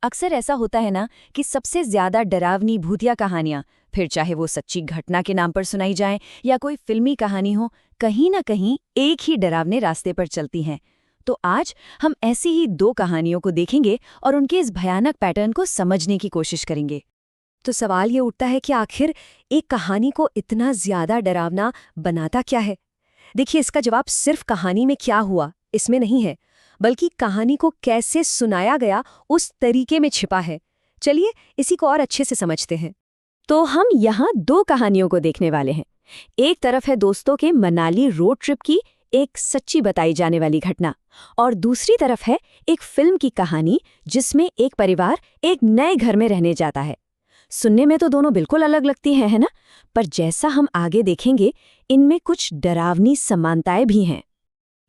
अक्सर ऐसा होता है ना कि सबसे ज्यादा डरावनी भूतिया कहानियां, फिर चाहे वो सच्ची घटना के नाम पर सुनाई जाएं या कोई फिल्मी कहानी हो, कहीं ना कहीं एक ही डरावने रास्ते पर चलती हैं। तो आज हम ऐसी ही दो कहानियों को देखेंगे और उनके इस भयानक पैटर्न को समझने की कोशिश करेंगे। तो सवाल ये उठता है कि आखिर एक कहानी को इतना ज्यादा डरावना बनाता क्या है। देखिए, इसका जवाब सिर्फ कहानी में क्या हुआ इसमें नहीं है, बल्कि कहानी को कैसे सुनाया गया उस तरीके में छिपा है। चलिए इसी को और अच्छे से समझते हैं। तो हम यहाँ दो कहानियों को देखने वाले हैं। एक तरफ है दोस्तों के मनाली रोड ट्रिप की एक सच्ची बताई जाने वाली घटना, और दूसरी तरफ है एक फिल्म की कहानी जिसमें एक परिवार एक नए घर में रहने जाता है। सुनने में तो दोनों बिल्कुल अलग लगती हैं, है ना? पर जैसा हम आगे देखेंगे, इनमें कुछ डरावनी समानताएं भी हैं।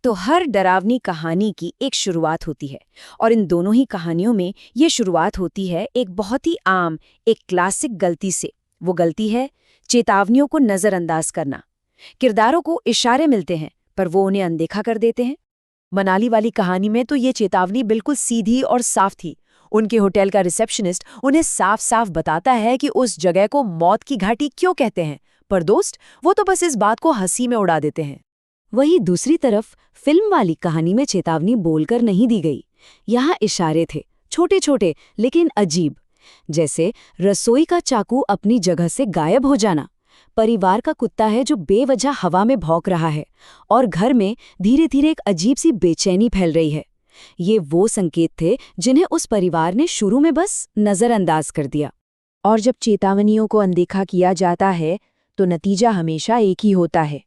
तो हर डरावनी कहानी की एक शुरुआत होती है, और इन दोनों ही कहानियों में ये शुरुआत होती है एक बहुत ही आम, एक क्लासिक गलती से। वो गलती है चेतावनियों को नज़रअंदाज करना। किरदारों को इशारे मिलते हैं, पर वो उन्हें अनदेखा कर देते हैं। मनाली वाली कहानी में तो ये चेतावनी बिल्कुल सीधी और साफ थी। उनके होटल का रिसेप्शनिस्ट उन्हें साफ साफ बताता है कि उस जगह को मौत की घाटी क्यों कहते हैं, पर दोस्त वो तो बस इस बात को हंसी में उड़ा देते हैं। वहीं दूसरी तरफ फिल्म वाली कहानी में चेतावनी बोलकर नहीं दी गई। यहाँ इशारे थे, छोटे छोटे लेकिन अजीब। जैसे रसोई का चाकू अपनी जगह से गायब हो जाना, परिवार का कुत्ता है जो बेवजह हवा में भौंक रहा है, और घर में धीरे धीरे एक अजीब सी बेचैनी फैल रही है। ये वो संकेत थे जिन्हें उस परिवार ने शुरू में बस नज़रअंदाज कर दिया। और जब चेतावनियों को अनदेखा किया जाता है तो नतीजा हमेशा एक ही होता है।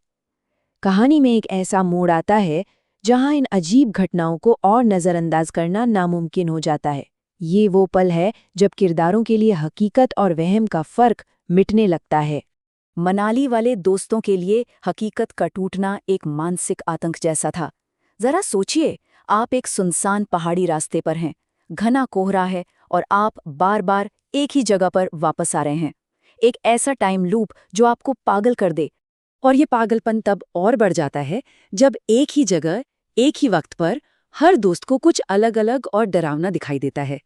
कहानी में एक ऐसा मोड़ आता है जहां इन अजीब घटनाओं को और नज़रअंदाज करना नामुमकिन हो जाता है। ये वो पल है जब किरदारों के लिए हकीकत और वहम का फर्क मिटने लगता है। मनाली वाले दोस्तों के लिए हकीकत का टूटना एक मानसिक आतंक जैसा था। जरा सोचिए, आप एक सुनसान पहाड़ी रास्ते पर हैं, घना कोहरा है और आप बार बार एक ही जगह पर वापस आ रहे हैं। एक ऐसा टाइम लूप जो आपको पागल कर दे। और ये पागलपन तब और बढ़ जाता है जब एक ही जगह एक ही वक्त पर हर दोस्त को कुछ अलग अलग और डरावना दिखाई देता है।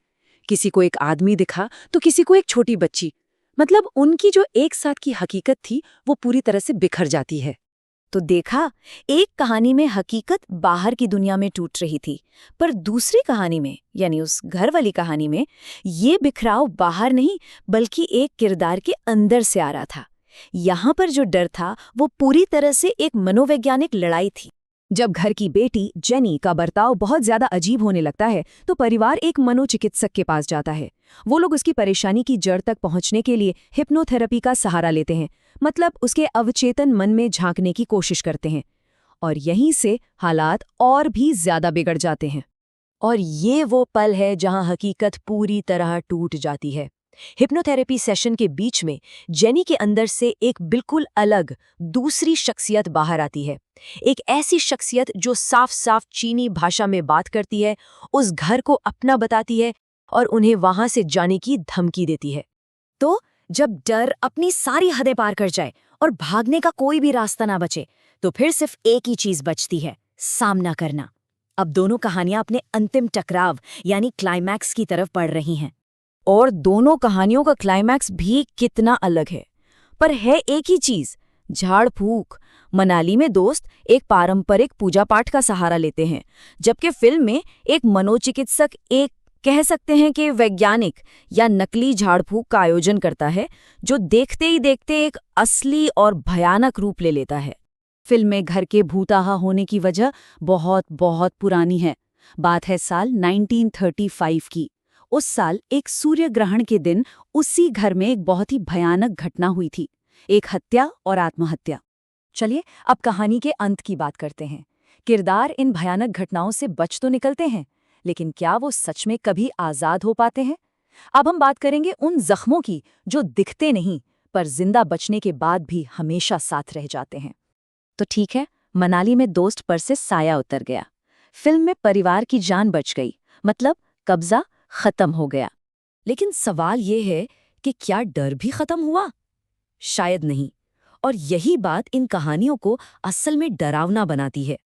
किसी को एक आदमी दिखा तो किसी को एक छोटी बच्ची। मतलब उनकी जो एक साथ की हकीकत थी वो पूरी तरह से बिखर जाती है। तो देखा, एक कहानी में हकीकत बाहर की दुनिया में टूट रही थी, पर दूसरी कहानी में यानी उस घर वाली कहानी में ये बिखराव बाहर नहीं बल्कि एक किरदार के अंदर से आ रहा था। यहाँ पर जो डर था वो पूरी तरह से एक मनोवैज्ञानिक लड़ाई थी। जब घर की बेटी जेनी का बर्ताव बहुत ज्यादा अजीब होने लगता है तो परिवार एक मनोचिकित्सक के पास जाता है। वो लोग उसकी परेशानी की जड़ तक पहुंचने के लिए हिप्नोथेरेपी का सहारा लेते हैं, मतलब उसके अवचेतन मन में झांकने की कोशिश करते हैं। और यहीं से हालात और भी ज्यादा बिगड़ जाते हैं। और ये वो पल है जहां हकीकत पूरी तरह टूट जाती है। हिप्नोथेरेपी सेशन के बीच में जेनी के अंदर से एक बिल्कुल अलग दूसरी शख्सियत बाहर आती है। एक ऐसी शख्सियत जो साफ साफ चीनी भाषा में बात करती है, उस घर को अपना बताती है और उन्हें वहां से जाने की धमकी देती है। तो जब डर अपनी सारी हदें पार कर जाए और भागने का कोई भी रास्ता ना बचे, तो फिर सिर्फ एक ही चीज बचती है, सामना करना। अब दोनों कहानियां अपने अंतिम टकराव यानी क्लाइमैक्स की तरफ बढ़ रही हैं। और दोनों कहानियों का क्लाइमैक्स भी कितना अलग है, पर है एक ही चीज, झाड़ फूक। मनाली में दोस्त एक पारंपरिक पूजा पाठ का सहारा लेते हैं, जबकि फिल्म में एक मनोचिकित्सक, एक कह सकते हैं कि वैज्ञानिक या नकली झाड़ फूक का आयोजन करता है, जो देखते ही देखते एक असली और भयानक रूप ले लेता है। फिल्म में घर के भूताहा होने की वजह बहुत बहुत पुरानी है। बात है साल 1935 की। उस साल एक सूर्य ग्रहण के दिन उसी घर में एक बहुत ही भयानक घटना हुई थी, एक हत्या और आत्महत्या। चलिए अब कहानी के अंत की बात करते हैं। किरदार इन भयानक घटनाओं से बच तो निकलते हैं, लेकिन क्या वो सच में कभी आजाद हो पाते हैं? अब हम बात करेंगे उन जख्मों की जो दिखते नहीं पर जिंदा बचने के बाद भी हमेशा साथ रह जाते हैं। तो ठीक है, मनाली में दोस्त पर से साया उतर गया। फिल्म में परिवार की जान बच गई, मतलब कब्जा खत्म हो गया। लेकिन सवाल ये है कि क्या डर भी खत्म हुआ? शायद नहीं। और यही बात इन कहानियों को असल में डरावना बनाती है।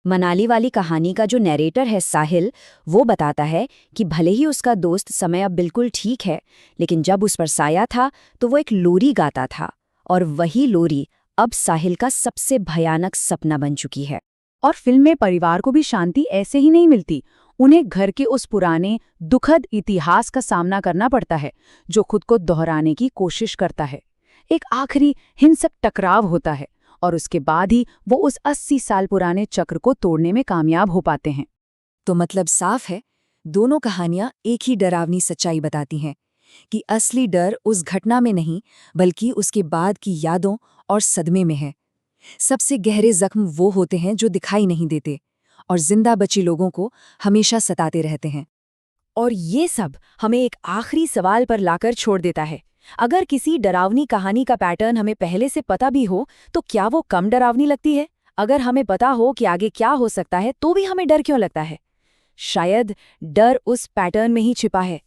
मनाली वाली कहानी का जो नैरेटर है साहिल, वो बताता है कि भले ही उसका दोस्त समय अब बिल्कुल ठीक है, लेकिन जब उस पर साया था तो वो एक लोरी गाता था, और वही लोरी अब साहिल का सबसे भयानक सपना बन चुकी है। और फिल्म में परिवार को भी शांति ऐसे ही नहीं मिलती। उन्हें घर के उस पुराने दुखद इतिहास का सामना करना पड़ता है, जो खुद को दोहराने की कोशिश करता है। एक आखिरी हिंसक टकराव होता है, और उसके बाद ही वो उस 80 साल पुराने चक्र को तोड़ने में कामयाब हो पाते हैं। तो मतलब साफ है, दोनों कहानियां एक ही डरावनी सच्चाई बताती हैं कि असली डर उस घटना में नहीं, बल्कि उसके बाद की यादों और सदमे में है। सबसे गहरे जख्म वो होते हैं जो दिखाई नहीं देते और जिंदा बची लोगों को हमेशा सताते रहते हैं। और ये सब हमें एक आखिरी सवाल पर लाकर छोड़ देता है। अगर किसी डरावनी कहानी का पैटर्न हमें पहले से पता भी हो, तो क्या वो कम डरावनी लगती है? अगर हमें पता हो कि आगे क्या हो सकता है, तो भी हमें डर क्यों लगता है? शायद डर उस पैटर्न में ही छिपा है,